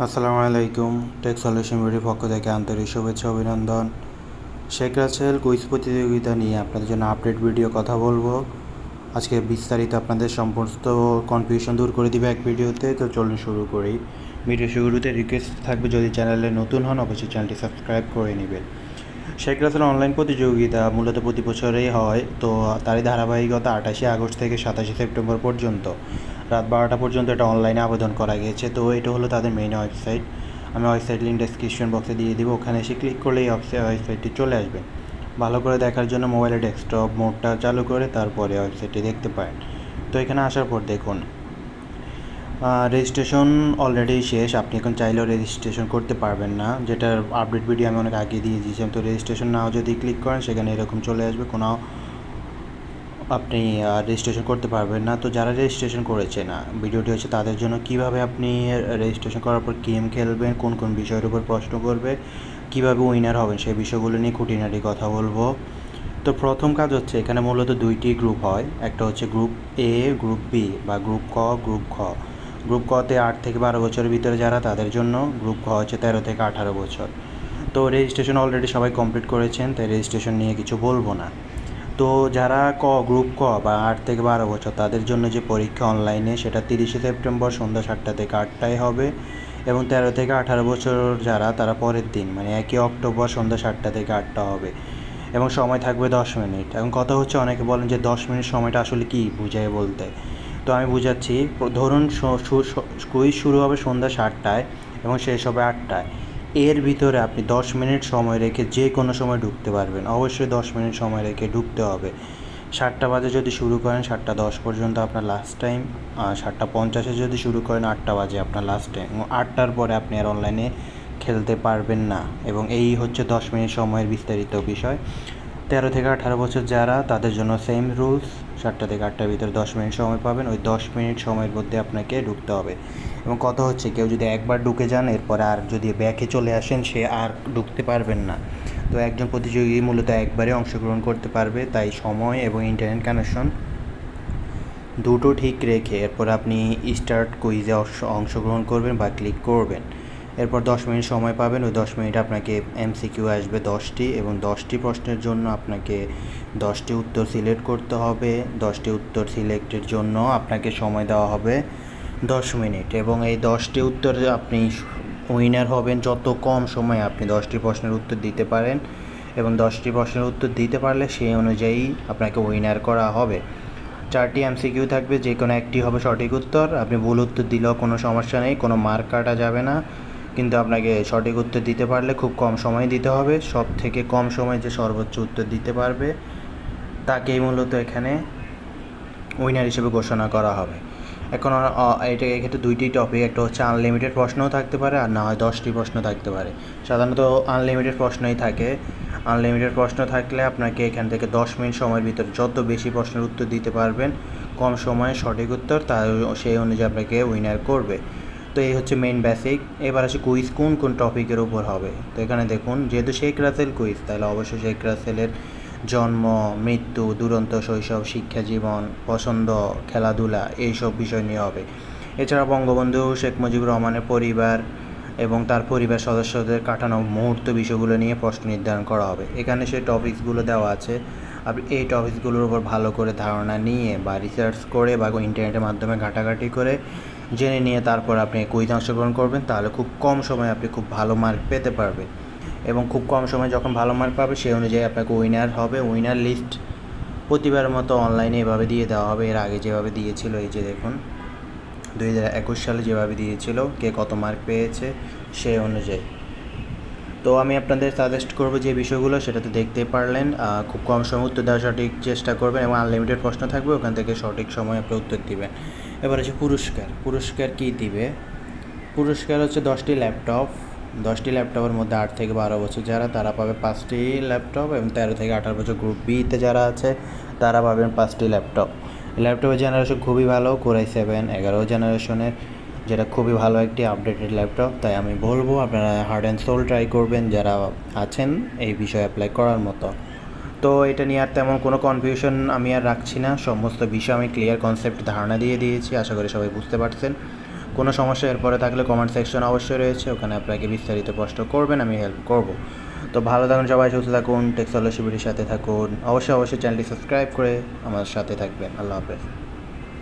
আসসালামুআলাইকুম। Take solution ভিডিওর পক্ষ থেকে আন্তরিক শুভেচ্ছা অভিনন্দন। শেখ রাসেল কুইজ প্রতিযোগিতা নিয়ে আপনাদের জন্য আপডেট ভিডিও কথা বলবো। আজকে বিস্তারিত আপনাদের সমস্ত কনফিউশন দূর করে দিবে এক ভিডিওতে। তো চলুন শুরু করি। ভিডিও শুরুতে রিকোয়েস্ট থাকবে, যদি চ্যানেলে নতুন হন অবশ্যই চ্যানেলটি সাবস্ক্রাইব করে নেবেন। শেখ রাসেল অনলাইন প্রতিযোগিতা মূলত প্রতি বছরেই হয়, তো তারই ধারাবাহিকতা 28 আগস্ট থেকে 27 সেপ্টেম্বর পর্যন্ত রাত 12টা পর্যন্ত এটা অনলাইনে আবেদন করা গিয়েছে। তো এটা হলো তাদের মেইন ওয়েবসাইট। আমি ওয়েবসাইট লিঙ্ক ডেসক্রিপশন বক্সে দিয়ে দিব, ওখানে এসে ক্লিক করলেই ওয়েবসাইটটি চলে আসবে। ভালো করে দেখার জন্য মোবাইলের ডেস্কটপ মোডটা চালু করে তারপরে ওয়েবসাইটটি দেখতে পারেন। তো এখানে আসার পর দেখুন রেজিস্ট্রেশন অলরেডি শেষ, আপনি এখন চাইলেও রেজিস্ট্রেশন করতে পারবেন না, যেটার আপডেট ভিডিও আমি অনেক আগে দিয়ে দিয়েছিলাম। তো রেজিস্ট্রেশন নাও যদি ক্লিক করেন সেখানে এরকম চলে আসবে, কোনো আপনি রেজিস্ট্রেশন করতে পারবেন না। তো যারা রেজিস্ট্রেশন করেছে না, ভিডিওটি হচ্ছে তাদের জন্য কিভাবে আপনি রেজিস্ট্রেশন করার পর গেম খেলবেন, কোন কোন বিষয়ের উপর প্রশ্ন করবে, কিভাবে উইনার হবেন, সেই বিষয়গুলো নিয়ে খুঁটিনাটি কথা বলবো। তো প্রথম কাজ হচ্ছে, এখানে মূলত দুইটি গ্রুপ হয়, একটা হচ্ছে গ্রুপ এ, গ্রুপ বি বা গ্রুপ ক, গ্রুপ খ। গ্রুপ কতে 8 থেকে 12 বছরের ভিতরে যারা, তাদের জন্য। গ্রুপ খ হচ্ছে 13 থেকে 18 বছর। তো রেজিস্ট্রেশন অলরেডি সবাই কমপ্লিট করেছেন, তাই রেজিস্ট্রেশন নিয়ে কিছু বলবো না। তো যারা গ্রুপ ক বা 8 থেকে 12 বছর, তাদের জন্য যে পরীক্ষা অনলাইনে, সেটা 30 সেপ্টেম্বর সন্ধ্যা 7টা থেকে 8টায় হবে। এবং 13 থেকে 18 বছর যারা, তারা পরের দিন মানে 1 অক্টোবর সন্ধ্যা 7টা থেকে 8টা হবে। এবং সময় থাকবে 10 মিনিট। এখন কথা হচ্ছে, অনেকে বলেন যে 10 মিনিট সময়টা আসলে কী বুঝায় বলতে। তো আমি বুঝাচ্ছি। ধরুন কুইজ শুরু হবে সন্ধ্যা 7টায় এবং শেষ হবে 8টায়। এর ভিতরে আপনি 10 মিনিট সময় রেখে যে কোনো সময় ঢুকতে পারবেন। অবশ্যই 10 মিনিট সময় রেখে ঢুকতে হবে। 7টা বাজে যদি শুরু করেন 7টা 10 পর্যন্ত আপনার লাস্ট টাইম, 7টা 50-এ যদি শুরু করেন 8টা বাজে আপনার লাস্ট টাইম, এবং 8টার পরে আপনি আর অনলাইনে খেলতে পারবেন না। এবং এই হচ্ছে 10 মিনিট সময়ের বিস্তারিত বিষয়। 13 থেকে 18 বছর যারা, তাদের জন্য সেম রুলস। 7টা থেকে 8টার ভিতরে 10 মিনিট সময় পাবেন, ওই 10 মিনিট সময়ের মধ্যে আপনাকে ঢুকতে হবে। এবং কথা হচ্ছে, কেউ যদি একবার ঢুকে যান, এরপরে আর যদি ব্যাকে চলে আসেন, সে আর ঢুকতে পারবেন না। তো একজন প্রতিযোগী মূলত একবারে অংশগ্রহণ করতে পারবে, তাই সময় এবং ইন্টারনেট কানেকশন দুটো ঠিক রেখে এরপর আপনি স্টার্ট কুইজে অংশগ্রহণ করবেন বা ক্লিক করবেন। এরপর 10 মিনিট সময় পাবেন, ওই 10 মিনিট আপনাকে এমসিকিউ আসবে 10টি, এবং 10টি প্রশ্নের জন্য আপনাকে 10টি উত্তর সিলেক্ট করতে হবে। 10টি উত্তর সিলেক্টের জন্য আপনাকে সময় দেওয়া হবে 10 মিনিট। এবং এই 10টি উত্তরে আপনি উইনার হবেন যত কম সময়ে আপনি 10টি প্রশ্নের উত্তর দিতে পারেন। এবং 10টি প্রশ্নের উত্তর দিতে পারলে সেই অনুযায়ী আপনাকে উইনার করা হবে। 4টি এমসিকিউ থাকবে, যে কোনো একটি হবে সঠিক উত্তর। আপনি ভুল উত্তর দিলেও কোনো সমস্যা নেই, কোনো মার্ক কাটা যাবে না। কিন্তু আপনাকে সঠিক উত্তর দিতে পারলে খুব কম সময় দিতে হবে। সব থেকে কম সময়ে যে সর্বোচ্চ উত্তর দিতে পারবে, তাকেই মূলত এখানে উইনার হিসেবে ঘোষণা করা হবে। এখন এটা এক্ষেত্রে দুইটি টপিক, একটা হচ্ছে আনলিমিটেড প্রশ্নও থাকতে পারে, আর না হয় 10টি প্রশ্ন থাকতে পারে। সাধারণত আনলিমিটেড প্রশ্নই থাকে। আনলিমিটেড প্রশ্ন থাকলে আপনাকে এখান থেকে 10 মিনিট সময়ের ভিতরে যত বেশি প্রশ্নের উত্তর দিতে পারবেন, কম সময়ে সঠিক উত্তর, তা সেই অনুযায়ী আপনাকে উইনার করবে। তো এই হচ্ছে মেইন বেসিক। এবার আসে কুইজ কোন কোন টপিকের উপর হবে। তো এখানে দেখুন, যেহেতু শেখ রাসেল কুইজ, তাহলে অবশ্যই শেখ রাসেলের জন্ম, মৃত্যু, দুরন্ত শৈশব, শিক্ষা জীবন, পছন্দ, খেলাধুলা, এইসব বিষয় নিয়ে হবে। এছাড়া বঙ্গবন্ধু শেখ মুজিবুর রহমানের পরিবার এবং তার পরিবার সদস্যদের কাটানো মুহূর্ত, বিষয়গুলো নিয়ে প্রশ্ন নির্ধারণ করা হবে। এখানে সেই টপিকসগুলো দেওয়া আছে। আপনি এই টপিকসগুলোর উপর ভালো করে ধারণা নিয়ে বা রিসার্চ করে বা ইন্টারনেটের মাধ্যমে ঘাটাঘাটি করে জেনে নিয়ে তারপর আপনি কুইজে অংশগ্রহণ করবেন, তাহলে খুব কম সময়ে আপনি খুব ভালো মার্ক পেতে পারবেন। এবং খুব কম সময়ে যখন ভালো মার্ক পাবে, সেই অনুযায়ী আপনাকে উইনার হবে। উইনার লিস্ট প্রতিবারের মতো অনলাইনে এভাবে দিয়ে দেওয়া হবে। এর আগে যেভাবে দিয়েছিল, এই যে দেখুন 2021 সালে যেভাবে দিয়েছিল, কে কত মার্ক পেয়েছে সেই অনুযায়ী। তো আমি আপনাদের সাজেস্ট করবো যে বিষয়গুলো, সেটা তো দেখতেই পারলেন। খুব কম সময় উত্তর দেওয়ার সঠিক চেষ্টা করবেন, এবং আনলিমিটেড প্রশ্ন থাকবে, ওখান থেকে সঠিক সময় আপনি উত্তর দিবেন। এবার হচ্ছে পুরস্কার কী দিবে। পুরস্কার হচ্ছে 10টি ল্যাপটপ। 10টি ল্যাপটপের মধ্যে 8 থেকে 12 বছর যারা, তারা পাবে 5টি ল্যাপটপ, এবং 13 থেকে 18 বছর গ্রুপ বিতে যারা আছে, তারা পাবেন 5টি ল্যাপটপ। ল্যাপটপের জেনারেশন খুবই ভালো, কোরাই 7 11 জেনারেশনের, যেটা খুবই ভালো একটি আপডেটেড ল্যাপটপ। তাই আমি বলবো আপনারা হার্ড অ্যান্ড সোল ট্রাই করবেন, যারা আছেন এই বিষয়ে অ্যাপ্লাই করার মতো। তো এটা নিয়ে আর তেমন কোনো কনফিউশন আমি আর রাখছি না, সমস্ত বিষয় আমি ক্লিয়ার কনসেপ্ট ধারণা দিয়ে দিয়েছি। আশা করি সবাই বুঝতে পারছেন। কোনো সমস্যা এরপরে থাকলে কমেন্ট সেকশন অবশ্যই রয়েছে, ওখানে আপনাকে বিস্তারিত প্রশ্ন করবেন, আমি হেল্প করব। তো ভালো থাকুন সবাই, সুস্থ থাকুন, টেক সলিউশনের সাথে থাকুন, অবশ্যই চ্যানেলটি সাবস্ক্রাইব করে আমার সাথে থাকবেন। আল্লাহ হাফেজ।